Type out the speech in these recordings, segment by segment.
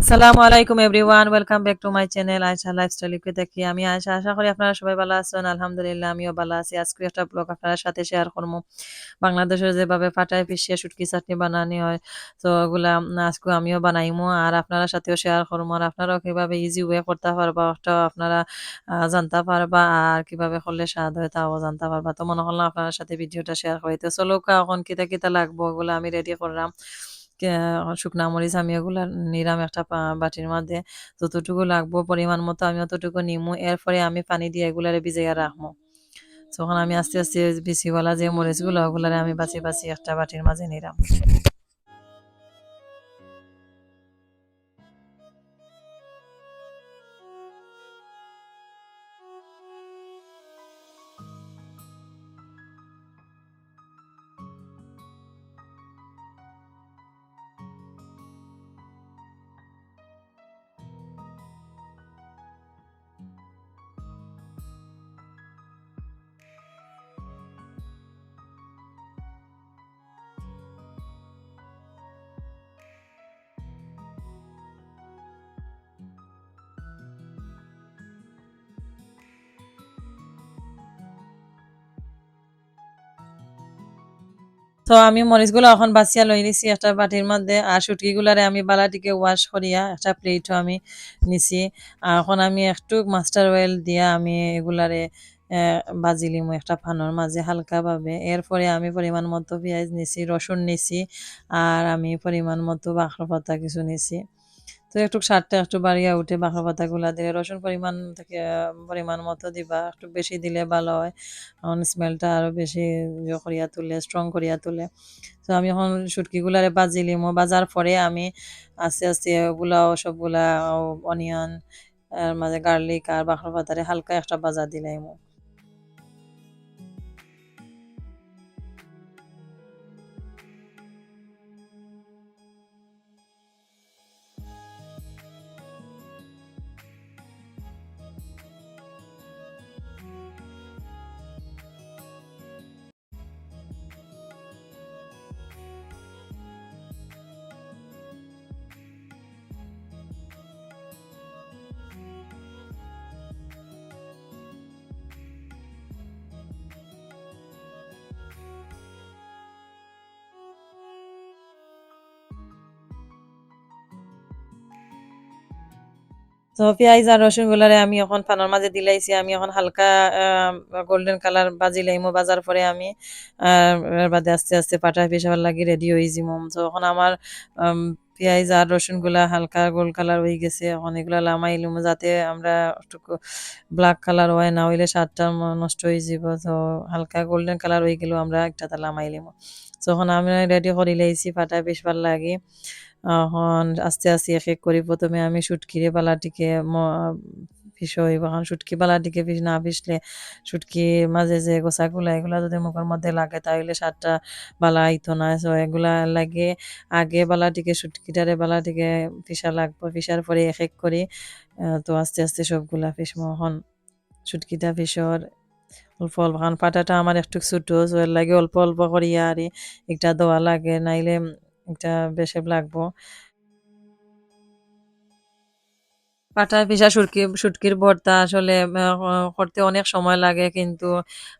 আসসালামু আলাইকুম everyone, welcome back to my channel Ayesha lifestyle UK থেকে। আমি আয়শা, আশা করি আপনারা সবাই ভালো আছেন। আলহামদুলিল্লাহ আমিও ভালো আছি। আজকে একটা ব্লগ আপনার সাথে শেয়ার করবো। বাংলাদেশের যেভাবে ফাটায় পিষিয়ে শুটকি চাটনি বানানি হয়, তো ওগুলা আজকে আমিও বানাইমু আর আপনারা সাথেও শেয়ার করবো। আর আপনারাও কিভাবে ইজি ওয়ে করতে পারবা ওটাও আপনারা জানতে পারবা, আর কিভাবে করলে স্বাদ হয় তাও জানতে পারবা। তো মনে করলাম আপনার সাথে ভিডিওটা শেয়ার করি। তো চলো এখন কিতা কিতা লাগবো ওগুলো আমি রেডি করলাম। শুকনা মরিচ আমি ওগুলা নিলাম একটা বাটির মধ্যে। যতটুকু লাগবো পরিমাণ মতো আমি অতটুকু নিমু। এরপরে আমি পানি দিয়ে এগুলারে ভিজাইয়া রাখবো। তখন আমি আস্তে আস্তে বিচিওয়ালা যে মরিচগুলো ওগুলারে আমি বাছি বাছি একটা বাটির মাঝে নিলাম। তো আমি মরিচগুলো এখন বাছিয়া লই নিছি একটা বাটির মধ্যে, আর শুটকিগুলারে আমি বালাটিকে ওয়াশ করিয়া একটা প্লেটও আমি নিছি। আর এখন আমি একটু মাস্টার অয়েল দিয়া আমি এগুলারে বাজি লিমু একটা ফানোর মাঝে হালকাভাবে। এরপরে আমি পরিমাণ মতো পেঁয়াজ নিছি, রসুন নিছি, আর আমি পরিমাণ মতো বাঁকড়া পাতা কিছু নিছি। তো একটু স্বাদটা একটু বাড়িয়া উঠে বাঁকড়া পাতাগুলা দিলে। রসুন পরিমাণ থেকে পরিমাণ মতো দিবা, একটু বেশি দিলে ভালো হয়। এখন স্মেলটা আরো বেশি করিয়া তুলে, স্ট্রং করিয়া তুলে। তো আমি এখন শুটকিগুলারে ভাজি লিমু। ভাজার পরে আমি আস্তে আস্তে ওগুলাও সবগুলা অনিয়ন এর মাঝে গার্লিক আর বাঁকড়া পাতারে হালকা একটা ভাজা দিলাইমু। তো পেঁয়াজ আর রসুনগুলারে আমি এখন পানের মাঝে দিলাইছি। আমি এখন হালকা গোল্ডেন কালার ভাজি লাইমু। ভাজার পরে আমি এর বাদে আস্তে আস্তে পাটায় পিষাবার লাগি রেডি হয়ে যাবো। তো এখন আমার আম পেঁয়াজ আর রসুনগুলা হালকা গোল্ড কালার হয়ে গেছে। এখন এগুলা লামাই লিমু যাতে আমরা একটু ব্ল্যাক কালার হয়, না হইলে স্বাদটা নষ্ট হয়ে যাব। তো হালকা গোল্ডেন কালার হয়ে গেলেও আমরা একটাতে লামাই লিমু। যখন আমি রেডি করে লাইছি পাটায় পিষবার লাগি, এখন আস্তে আস্তে এক এক করে প্রথমে আমি শুটকির বালাটিকে পিষই। এখন শুটকি বালাটিকে না পিষলে শুটকির মাঝে যে গোছাগুলা এগুলা যদি মুখের মধ্যে লাগে তাহলে স্বাদটা বালা আইতো না। সো এগুলা লাগে আগে বালাটিকে শুটকিটারে বালাটিকে পিষা লাগবো। পিষার পরে এক এক করে তো আস্তে আস্তে সবগুলা পিষমু। এখন শুটকিটা পিষর অল্প অল্প, কারণ পাটাটা আমার একটু ছোট, সো এর লাগে অল্প অল্প করিয়া আরই একটা দেওয়া লাগে, নাইলে একটা বেশি লাগবো। পাটায় পিষা শুটকির ভর্তা আসলে করতে অনেক সময় লাগে, কিন্তু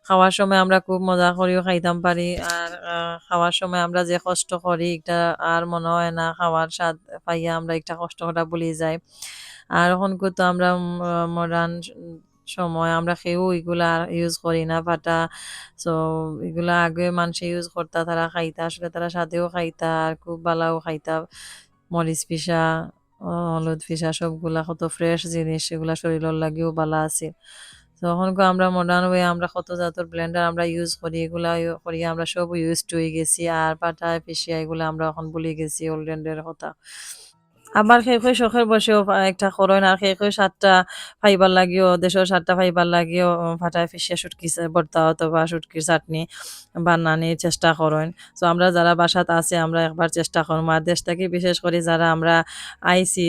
খাওয়ার সময় আমরা খুব মজা করেও খাইতাম পারি। আর খাওয়ার সময় আমরা যে কষ্ট করি এটা আর মনে হয় না, খাওয়ার স্বাদ পাইয়া আমরা একটা কষ্ট করা ভুলে যাই। আর এখন তো আমরা মডার্ন সময় আমরা কেউ এগুলা ইউজ করি না পাটা। সো এগুলা আগে মানুষে ইউজ করতা, তারা খাইতা, আসলে তারা স্বাদেও খাইতা আর খুব ভালোও খাইতা। মরিচ পিষা, হলুদ পিষা সবগুলা কত ফ্রেশ জিনিস, এগুলা শরীরের লাগেও ভালো আছে। তখন আমরা মডার্ন ওয়ে আমরা কত জাতের ব্লেন্ডার আমরা ইউজ করি, এগুলা করি আমরা সব ইউজ হয়ে গেছি। আর পাটায় পিষিয়া এগুলা আমরা এখন ভুলে গেছি অলরেন্ডের কথা। আবার সেই শখের বসেও একটা করেন, আর সেই স্বাদটা ফাইবার লাগিও, দেশের স্বাদটা ফাইবার লাগিও ফাটায় ফিসিয়া শুটকি ভর্তা অথবা শুটকির চাটনি বানানির চেষ্টা করেন। তো আমরা যারা বাসাত আছে আমরা একবার চেষ্টা করবো। আর দেশটাকে বিশেষ করে যারা আমরা আইসি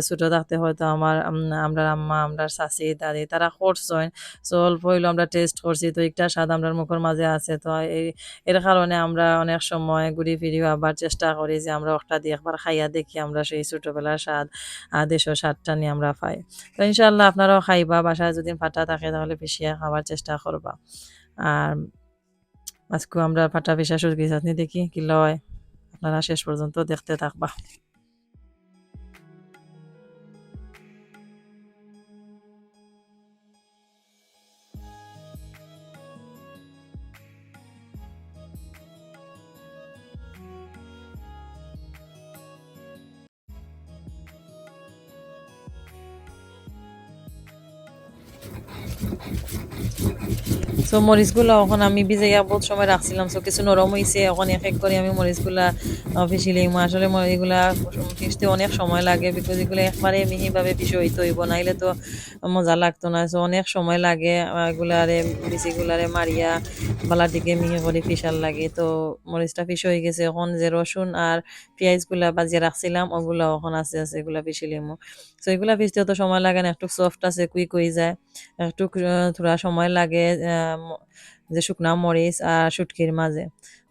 ছোট থাকতে হয়তো আমার আমরা আম্মা, আমরা চাচি, দাদি তারা করছেন। সো অল্প হইলেও আমরা টেস্ট করছি, তো একটা স্বাদ আমরা মুখের মাঝে আছে। তো এর কারণে আমরা অনেক সময় ঘুরি ফিরি আবার চেষ্টা করি যে আমরা একটা দিয়ে একবার খাইয়া দেখি আমরা সেই ছোটবেলার স্বাদ দেশীয় স্বাদটা নিয়ে আমরা পাই। তো ইনশাআল্লাহ আপনারাও খাইবা, বাসায় যদি ফাটা থাকে তাহলে পিষিয়ে খাওয়ার চেষ্টা করবা। আর আজকেও আমরা ফাটা পিষা সুরকি চাটনি দেখি কি লয়, আপনারা শেষ পর্যন্ত দেখতে থাকবা। সো মরিচগুলো এখন আমি ভিজাইয়া বহুত সময় রাখছিলাম, সো কিছু নরম হয়েছে, এখন এক এক করে আমি মরিচগুলা পিষিলাম। আসলে এগুলা পিষতে অনেক সময় লাগে, বিকজ এগুলো একবারে মিহিভাবে পিষে হইতে হইব, নাইলে তো মজা লাগতো না। সো অনেক সময় লাগে এগুলারে বিচিগুলারে মারিয়া বালার দিকে মিহি করে পিষার লাগে। তো মরিচটা পিষে হয়ে গেছে, এখন যে রসুন আর পেঁয়াজগুলা বাজিয়ে রাখছিলাম ওগুলা এখন আছে আছে এগুলা পিষিলিম। সো এগুলা পিষতেও তো সময় লাগে না, একটু সফট আছে, কুইক হয়ে যায়। একটু থোড়া সময় লাগে যে শুকনা মরিচ আর শুটকির মাঝে।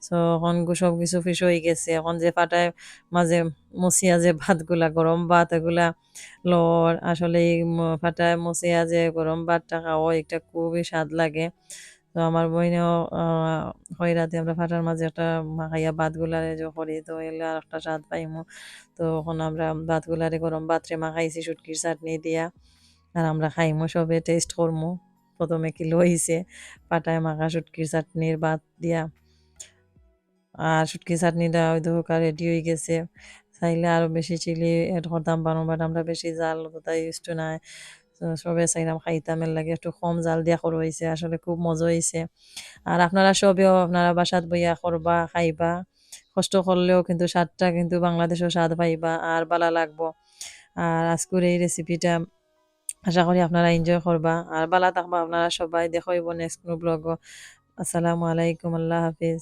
সো এখন সব কিছু ফিস হয়ে গেছে, এখন যে পাটায় মাঝে মসিয়া যে ভাতগুলা গরম ভাত এগুলা লর আসলে এই ফাটায় মসিয়া যে গরম ভাতটা খাওয়া এটা খুবই স্বাদ লাগে। তো আমার বইনেও হয় রাতে আমরা ফাটার মাঝে একটা মাখাইয়া ভাতগুলারে যে করি, তো এলে আর একটা স্বাদ পাইমু। তো এখন আমরা ভাতগুলারে গরম ভাতরে মাখাইছি শুটকির চাটনি দিয়া, আর আমরা খাইমু, সবে টেস্ট করমু প্রথমে কি লইছে পাটায় মাখা শুটকির চাটনির ভাত দিয়া। আর শুটকির চাটনিটা ওই ধোকা রেডি হয়ে গেছে। চাইলে আরো বেশি চিলি এড করতাম পারো, বাট আমরা বেশি জাল অতটা ইউজ টু নাই। তো সবে চাইলাম খাইতাম, এর লাগে একটু কম জাল দিয়া করা হয়েছে, আসলে খুব মজা হয়েছে। আর আপনারা সবেও আপনারা বাসাত বইয়া করবা খাইবা, কষ্ট করলেও কিন্তু স্বাদটা কিন্তু বাংলাদেশেও স্বাদ পাইবা আর ভালো লাগবো। আর আজকের এই রেসিপিটা আশা করি আপনারা এনজয় করবা আর ভালো থাকবা আপনারা সবাই। দেখা হইব নেক্সট কোনো ব্লগ। আসসালামু আলাইকুম, আল্লাহ হাফিজ।